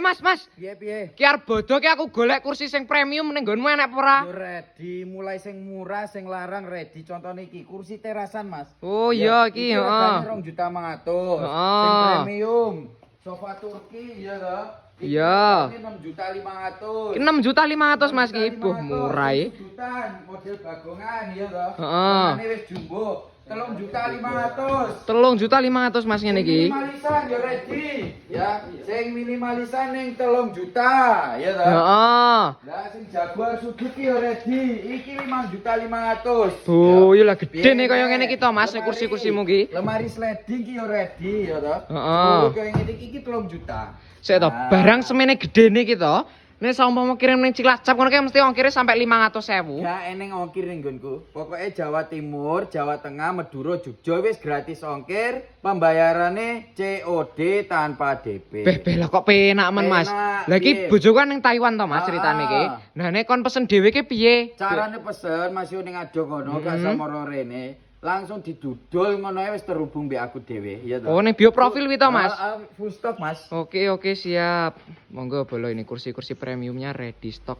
Mas, Mas. Piye? Ki arep bodo ki aku golek kursi sing premium ning nggonmu enek apa ora? Yo ready, mulai sing murah, sing larang ready. Contohnya iki, kursi terasan, Mas. Oh iya iki, Iki heeh. regane 2.500.000. Heeh. Sing premium. Sofa Turki, iya toh? Iki Iya. regane 6.500.000. Ki 6.500.000 Mas ki, buh murah e. Jutaan, model bagongan, iya toh? Heeh. Ini wis jumbo. 3.500.000. 3.500.000 Mas ngene iki. Minimalisan yo ready. Ya, sing minimalisan ning 3 juta, ya toh? Heeh. Lah sing Jaguar sudut ki yo ready. Iki 5.500.000. Oh, iya lah gede nih Piye, kaya ngene iki to Mas, lemari- kursi-kursimu ki. Lemari sliding ki yo ready, ya toh? Heeh. Kaya ngene iki 3 juta. Sik to, Nah. barang semene gedene iki to. Nek saumpama kirim ning Cilacap ngono ki mesti ongkire sampai 500.000. Gak eneng ongkir ning nggonku. Pokoke Jawa Timur, Jawa Tengah, Madura, Jogja wis gratis ongkir, pembayarannya COD tanpa DP. Beh lah kok penak men Mas. Penak, Lah iki piye? bojoku kan ning Taiwan to Mas ceritane iki. Nah nek kon pesen dhewe ki piye? Carane pesen masih ning ado ngono gak samara rene. Langsung didudul ngono wis terhubung mbek aku dhewe, ya toh. Oh ning bio profil wi to Mas. Full stock, Mas. Oke siap. Monggo bolo ini kursi-kursi premiumnya ready stock.